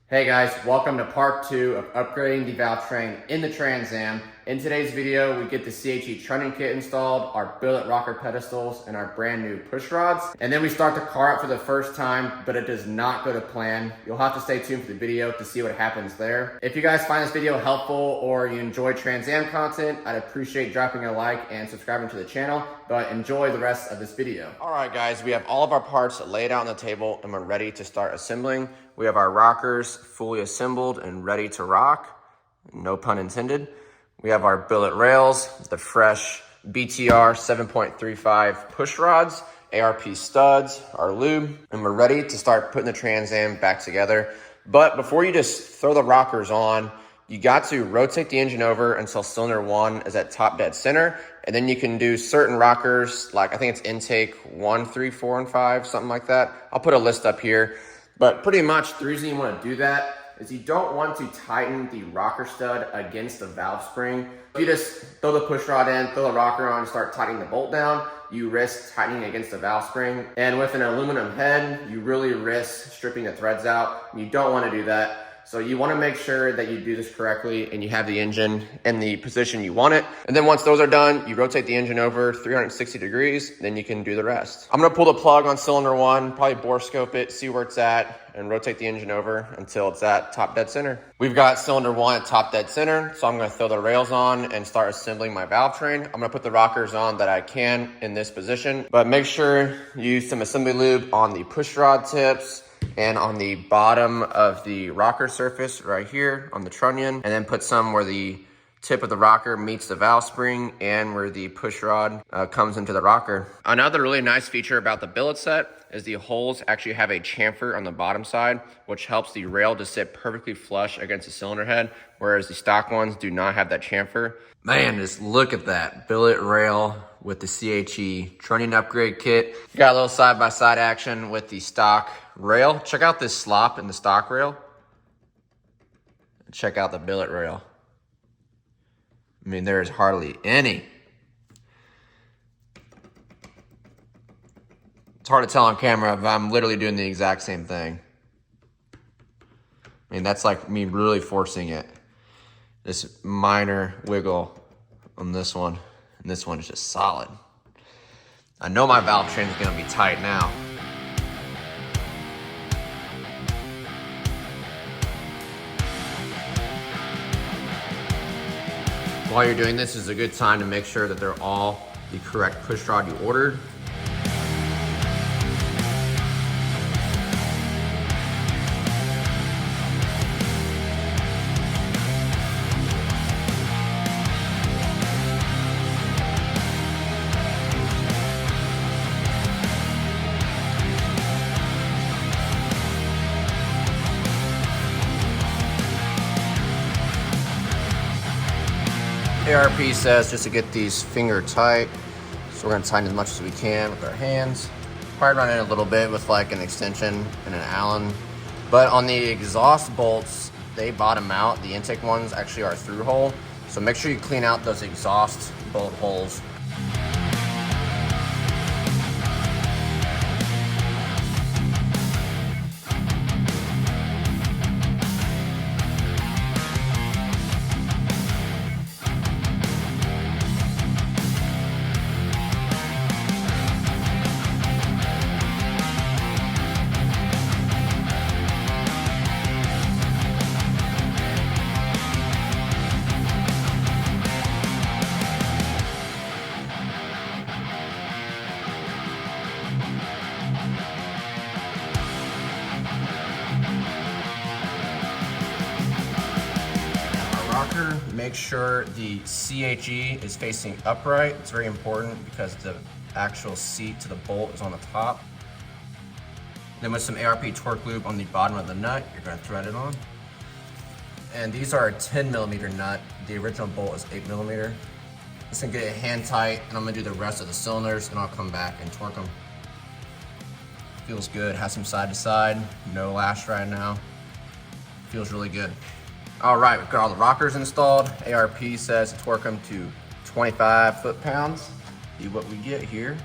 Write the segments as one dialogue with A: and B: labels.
A: Hey guys, welcome to part 2 of upgrading the valve train in the Trans Am. In today's video, we get the CHE trunnion kit installed, our billet rocker pedestals, and our brand new push rods. And then we start the car up for the first time, but it does not go to plan. You'll have to stay tuned for the video to see what happens there. If you guys find this video helpful or you enjoy Trans Am content, I'd appreciate dropping a like and subscribing to the channel, but enjoy the rest of this video. All right guys, we have all of our parts laid out on the table and we're ready to start assembling. We have our rockers fully assembled and ready to rock, no pun intended. We have our billet rails, the fresh BTR 7.35 push rods, ARP studs, our lube, and we're ready to start putting the Trans Am back together. But before you just throw the rockers on, you got to rotate the engine over until cylinder 1 is at top dead center, and then you can do certain rockers, like I think it's intake 1, 3, 4, and 5, something like that. I'll put a list up here. But pretty much the reason you want to do that is you don't want to tighten the rocker stud against the valve spring. If you just throw the push rod in, throw the rocker on, and start tightening the bolt down, you risk tightening against the valve spring. And with an aluminum head, you really risk stripping the threads out. You don't want to do that. So you want to make sure that you do this correctly and you have the engine in the position you want it. And then once those are done, you rotate the engine over 360 degrees, then you can do the rest. I'm going to pull the plug on cylinder 1, probably bore scope it, see where it's at, and rotate the engine over until it's at top dead center. We've got cylinder 1 at top dead center, so I'm going to throw the rails on and start assembling my valve train. I'm going to put the rockers on that I can in this position, but make sure you use some assembly lube on the push rod tips and on the bottom of the rocker surface right here on the trunnion, and then put some where the tip of the rocker meets the valve spring and where the push rod comes into the rocker. Another really nice feature about the billet set is the holes actually have a chamfer on the bottom side, which helps the rail to sit perfectly flush against the cylinder head, whereas the stock ones do not have that chamfer. Man, just look at that billet rail with the CHE trunnion upgrade kit. Got a little side-by-side action with the stock rail. Check out this slop in the stock rail. Check out the billet rail. I mean, there is hardly any. It's hard to tell on camera if I'm literally doing the exact same thing. I mean, that's like me really forcing it. This minor wiggle on this one, and this one is just solid. I know my valve train is gonna be tight now. While you're doing this, is a good time to make sure that they're all the correct push rod you ordered. ARP says just to get these finger tight, so we're going to tighten as much as we can with our hands. Probably run in a little bit with like an extension and an Allen. But on the exhaust bolts, they bottom out. The intake ones actually are through hole, so make sure you clean out those exhaust bolt holes. Make sure the CHE is facing upright. It's very important because the actual seat to the bolt is on the top. Then with some ARP torque lube on the bottom of the nut, you're going to thread it on. And these are a 10mm nut. The original bolt is 8mm. Just gonna get it hand tight, and I'm gonna do the rest of the cylinders, and I'll come back and torque them. Feels good. Has some side to side. No lash right now. Feels really good. All right, we've got all the rockers installed. ARP says to torque them to 25 foot-pounds. See what we get here.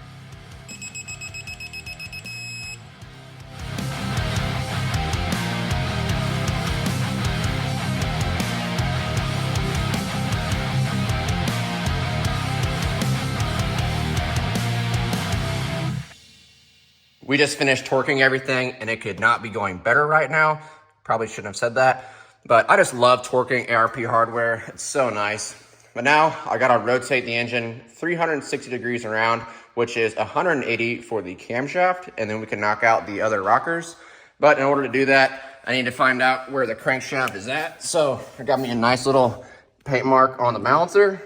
A: We just finished torquing everything and it could not be going better right now. Probably shouldn't have said that, but I just love torquing ARP hardware. It's so nice. But now I gotta rotate the engine 360 degrees around, which is 180 for the camshaft, and then we can knock out the other rockers. But in order to do that, I need to find out where the crankshaft is at. So I got me a nice little paint mark on the balancer.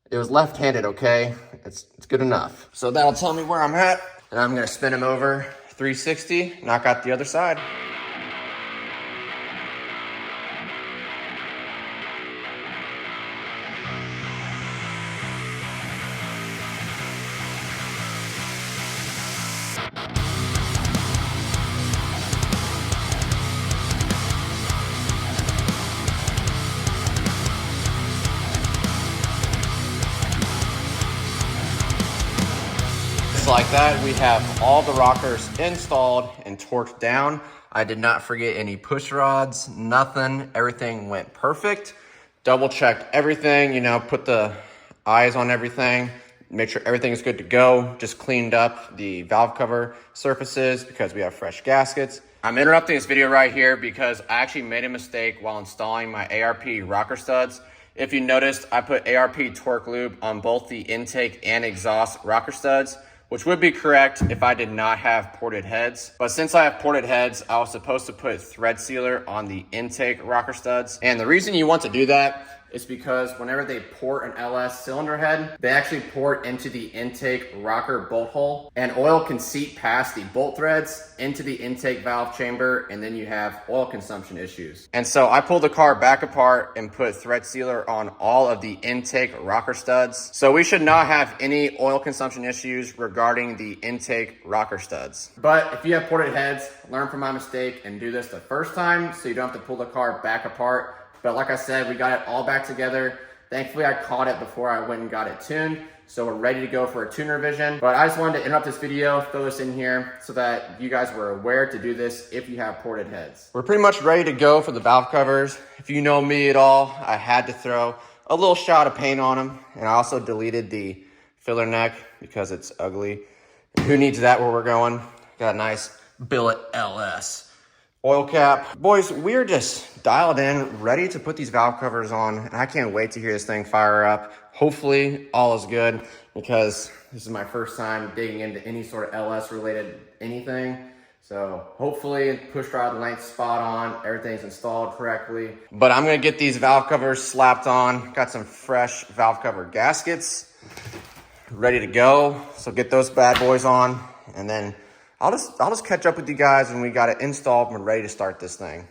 A: It was left-handed, okay? It's good enough. So that'll tell me where I'm at, and I'm gonna spin him over 360, knock out the other side. Like that, we have all the rockers installed and torqued down. I did not forget any push rods, nothing. Everything went perfect. Double checked everything, you know, put the eyes on everything, make sure everything is good to go. Just cleaned up the valve cover surfaces because we have fresh gaskets. I'm interrupting this video right here because I actually made a mistake while installing my ARP rocker studs. If you noticed, I put ARP torque lube on both the intake and exhaust rocker studs, which would be correct if I did not have ported heads. But since I have ported heads, I was supposed to put thread sealer on the intake rocker studs. And the reason you want to do that is because whenever they port an LS cylinder head, they actually port into the intake rocker bolt hole, and oil can seep past the bolt threads into the intake valve chamber, and then you have oil consumption issues. And so I pulled the car back apart and put thread sealer on all of the intake rocker studs. So we should not have any oil consumption issues regarding the intake rocker studs. But if you have ported heads, learn from my mistake and do this the first time so you don't have to pull the car back apart. But like I said, we got it all back together. Thankfully, I caught it before I went and got it tuned. So we're ready to go for a tuner revision. But I just wanted to interrupt this video, throw this in here so that you guys were aware to do this if you have ported heads. We're pretty much ready to go for the valve covers. If you know me at all, I had to throw a little shot of paint on them. And I also deleted the filler neck because it's ugly. Who needs that where we're going? Got a nice billet LS. Oil cap. Boys, we're just dialed in, ready to put these valve covers on, and I can't wait to hear this thing fire up. Hopefully, all is good, because this is my first time digging into any sort of LS related anything. So hopefully, push rod length spot on, everything's installed correctly. But I'm gonna get these valve covers slapped on. Got some fresh valve cover gaskets ready to go. So get those bad boys on, and then I'll just catch up with you guys when we got it installed and we're ready to start this thing.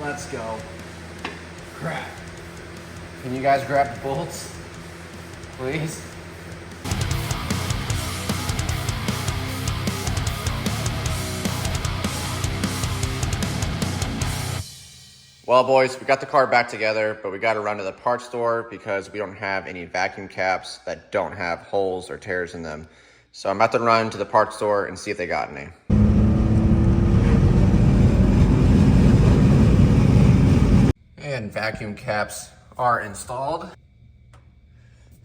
A: Let's go. Crap. Can you guys grab the bolts, please? Well, boys, we got the car back together, but we got to run to the parts store because we don't have any vacuum caps that don't have holes or tears in them. So I'm about to run to the parts store and see if they got any. And vacuum caps are installed.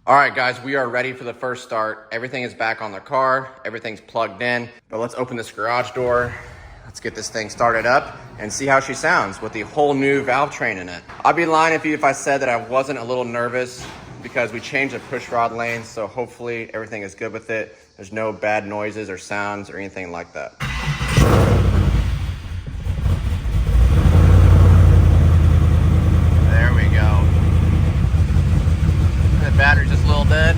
A: All right, guys, we are ready for the first start. Everything is back on the car. Everything's plugged in. But let's open this garage door. Let's get this thing started up and see how she sounds with the whole new valve train in it. I'd be lying if I said that I wasn't a little nervous because we changed the push rod lane, so hopefully everything is good with it. There's no bad noises or sounds or anything like that. There we go. The battery's just a little dead.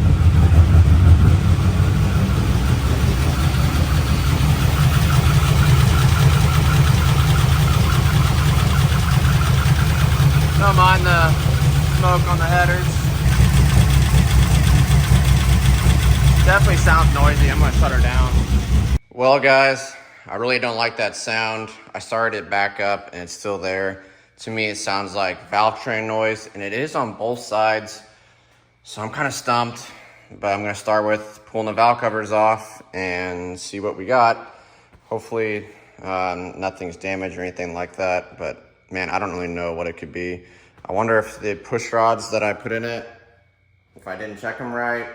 A: Don't mind the smoke on the headers. Definitely sounds noisy. I'm gonna shut her down. Well, guys, I really don't like that sound. I started it back up and it's still there. To me, it sounds like valve train noise, and it is on both sides. So I'm kind of stumped, but I'm gonna start with pulling the valve covers off and see what we got. Hopefully nothing's damaged or anything like that, but man, I don't really know what it could be. I wonder if the push rods that I put in it, if I didn't check them right,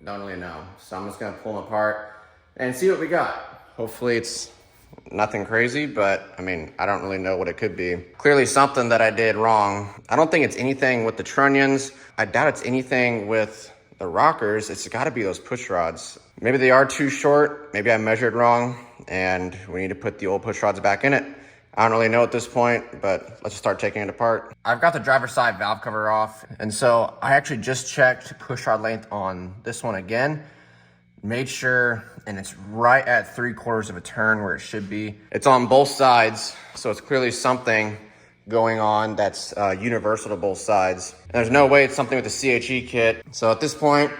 A: don't really know. So I'm just gonna pull them apart and see what we got. Hopefully it's nothing crazy, but I mean, I don't really know what it could be. Clearly something that I did wrong. I don't think it's anything with the trunnions. I doubt it's anything with the rockers. It's gotta be those push rods. Maybe they are too short. Maybe I measured wrong and we need to put the old push rods back in it. I don't really know at this point, but let's just start taking it apart. I've got the driver's side valve cover off. And so I actually just checked push rod length on this one again. Made sure, and it's right at 3/4 of a turn where it should be. It's on both sides, so it's clearly something going on that's universal to both sides. And there's no way it's something with the CHE kit. So at this point,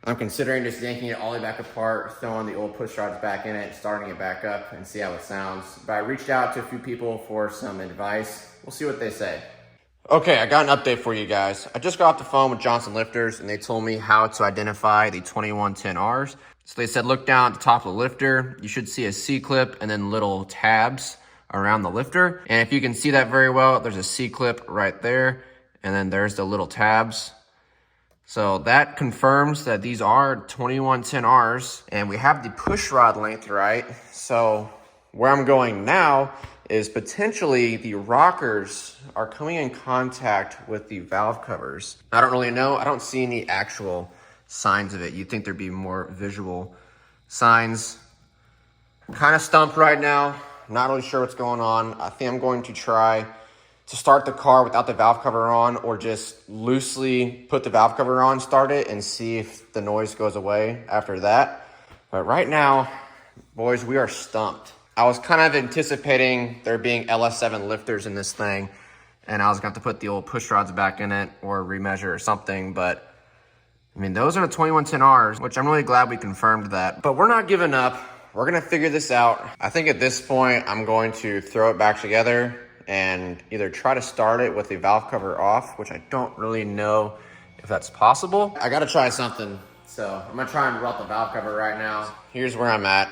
A: I'm considering just yanking it all the way back apart, throwing the old push rods back in it, starting it back up and see how it sounds. But I reached out to a few people for some advice. We'll see what they say. Okay, I got an update for you guys. I just got off the phone with Johnson Lifters and they told me how to identify the 2110Rs. So they said, look down at the top of the lifter. You should see a C-clip and then little tabs around the lifter. And if you can see that very well, there's a C-clip right there. And then there's the little tabs. So that confirms that these are 2110Rs and we have the push rod length right. So where I'm going now is potentially the rockers are coming in contact with the valve covers. I don't really know. I don't see any actual signs of it. You'd think there'd be more visual signs. I'm kind of stumped right now. Not really sure what's going on. I think I'm going to try to start the car without the valve cover on or just loosely put the valve cover on, start it, and see if the noise goes away after that. But right now, boys, we are stumped. I was kind of anticipating there being LS7 lifters in this thing, and I was going to have to put the old push rods back in it or remeasure or something, but I mean, those are the 2110Rs, which I'm really glad we confirmed that. But we're not giving up. We're going to figure this out. I think at this point, I'm going to throw it back together and either try to start it with the valve cover off, which I don't really know if that's possible. I got to try something. So I'm going to try and route the valve cover right now. Here's where I'm at.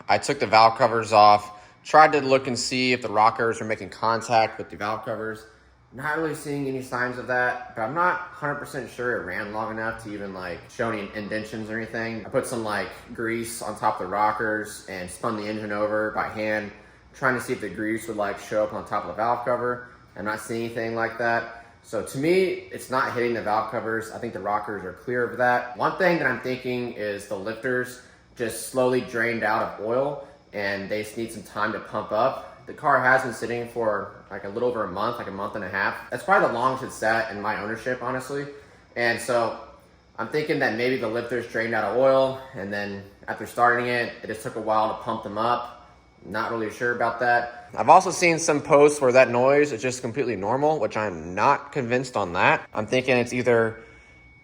A: I took the valve covers off, tried to look and see if the rockers are making contact with the valve covers. Not really seeing any signs of that, but I'm not 100% sure it ran long enough to even like show any indentions or anything. I put some like grease on top of the rockers and spun the engine over by hand, trying to see if the grease would like show up on top of the valve cover. I'm not seeing anything like that. So to me, it's not hitting the valve covers. I think the rockers are clear of that. One thing that I'm thinking is the lifters just slowly drained out of oil and they just need some time to pump up. The car has been sitting for like a little over a month, like a month and a half. That's probably the longest it's sat in my ownership, honestly. And so I'm thinking that maybe the lifters drained out of oil and then after starting it, it just took a while to pump them up. Not really sure about that. I've also seen some posts where that noise is just completely normal, which I'm not convinced on that. I'm thinking it's either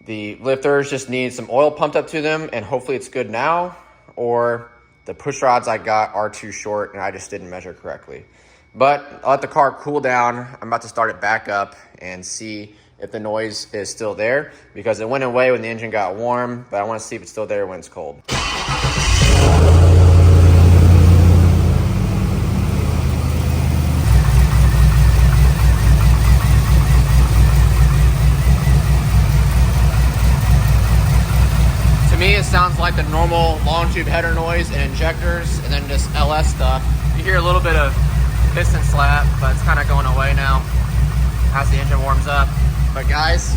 A: the lifters just need some oil pumped up to them and hopefully it's good now, or the push rods I got are too short and I just didn't measure correctly. But I'll let the car cool down. I'm about to start it back up and see if the noise is still there, because it went away when the engine got warm, but I want to see if it's still there when it's cold. To me, it sounds like the normal long tube header noise and injectors and then just LS stuff. You hear a little bit of piston slap, but it's kind of going away now as the engine warms up. But guys,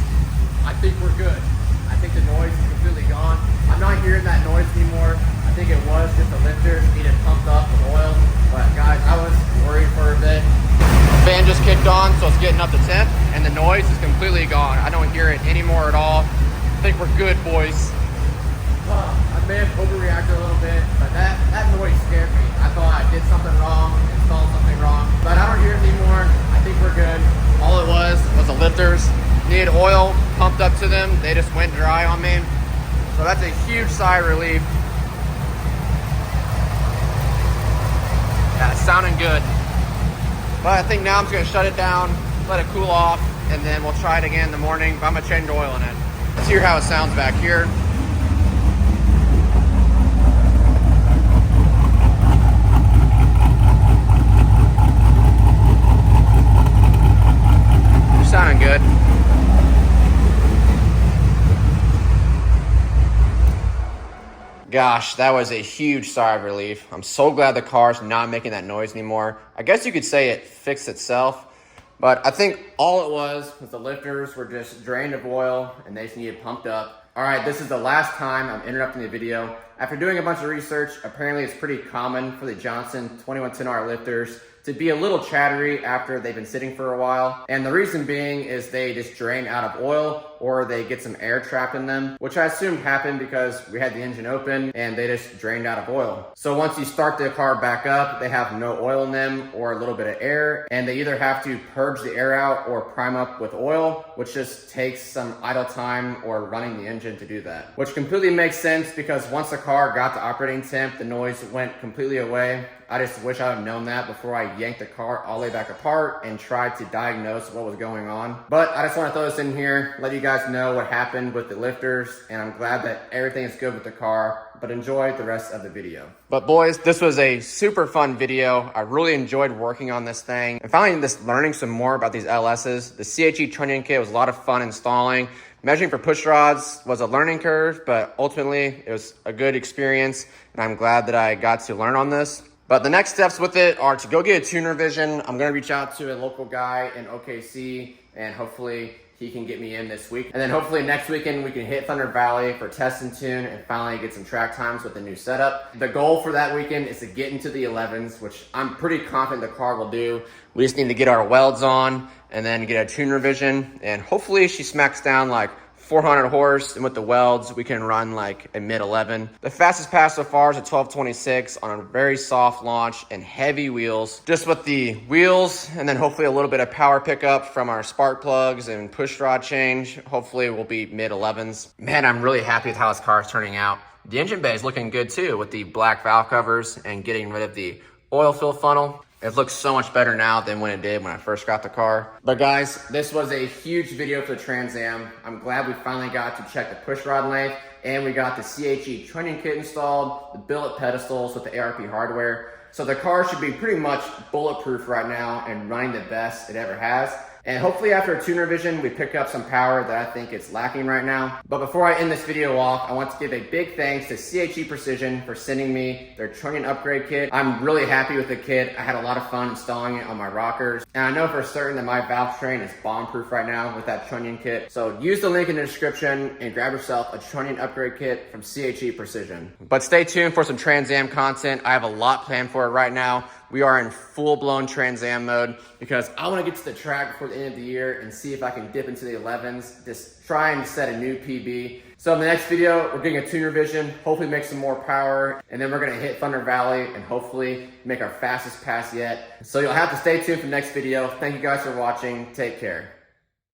A: I think we're good. I think the noise is completely gone. I'm not hearing that noise anymore. I think it was just the lifters needed pumped up with oil. But guys, I was worried for a bit. The fan just kicked on, so it's getting up to temp, and the noise is completely gone. I don't hear it anymore at all. I think we're good, boys. I may have overreacted a little bit, but that noise scared me. I thought I did something wrong, installed something wrong, but I don't hear it anymore. I think we're good. All it was the lifters needed oil pumped up to them. They just went dry on me. So that's a huge sigh of relief. Yeah, it's sounding good. But I think now I'm just gonna shut it down, let it cool off, and then we'll try it again in the morning. But I'm gonna change oil in it. Let's hear how it sounds back here. feeling good. Gosh, that was a huge sigh of relief. I'm so glad the car's not making that noise anymore. I guess you could say it fixed itself, but I think all it was the lifters were just drained of oil and they just needed pumped up. All right, this is the last time I'm interrupting the video. After doing a bunch of research, apparently it's pretty common for the Johnson 2110R lifters to be a little chattery after they've been sitting for a while. And the reason being is they just drain out of oil or they get some air trapped in them, which I assumed happened because we had the engine open and they just drained out of oil. So once you start the car back up, they have no oil in them or a little bit of air, and they either have to purge the air out or prime up with oil, which just takes some idle time or running the engine to do that. Which completely makes sense because once the car got to operating temp, the noise went completely away. I just wish I had known that before I yanked the car all the way back apart and tried to diagnose what was going on. But I just want to throw this in here, let you guys know what happened with the lifters, and I'm glad that everything is good with the car, but enjoy the rest of the video. But boys, this was a super fun video. I really enjoyed working on this thing and finally just learning some more about these LSs. The CHE trunnion kit was a lot of fun installing. Measuring for push rods was a learning curve, but ultimately it was a good experience, and I'm glad that I got to learn on this. But the next steps with it are to go get a tuner revision. I'm gonna reach out to a local guy in OKC and hopefully he can get me in this week. And then hopefully next weekend we can hit Thunder Valley for test and tune and finally get some track times with the new setup. The goal for that weekend is to get into the 11s, which I'm pretty confident the car will do. We just need to get our welds on and then get a tuner revision. And hopefully she smacks down like 400 horse, and with the welds, we can run like a mid 11. The fastest pass so far is a 1226 on a very soft launch and heavy wheels. Just with the wheels and then hopefully a little bit of power pickup from our spark plugs and push rod change. Hopefully we'll be mid 11s. Man, I'm really happy with how this car is turning out. The engine bay is looking good too with the black valve covers and getting rid of the oil fill funnel. It looks so much better now than when it did when I first got the car. But guys, this was a huge video for the Trans Am. I'm glad we finally got to check the push rod length, and we got the CHE trunnion kit installed, the billet pedestals with the ARP hardware. So the car should be pretty much bulletproof right now and running the best it ever has. And hopefully after a tuner revision, we pick up some power that I think it's lacking right now. But before I end this video off, I want to give a big thanks to CHE Precision for sending me their trunnion upgrade kit. I'm really happy with the kit. I had a lot of fun installing it on my rockers. And I know for certain that my valvetrain is bomb-proof right now with that trunnion kit. So use the link in the description and grab yourself a trunnion upgrade kit from CHE Precision. But stay tuned for some Trans Am content. I have a lot planned for it right now. We are in full-blown Trans Am mode because I want to get to the track before the end of the year and see if I can dip into the 11s, just try and set a new PB. So in the next video, we're getting a tuner revision, hopefully make some more power, and then we're going to hit Thunder Valley and hopefully make our fastest pass yet. So you'll have to stay tuned for the next video. Thank you guys for watching. Take care.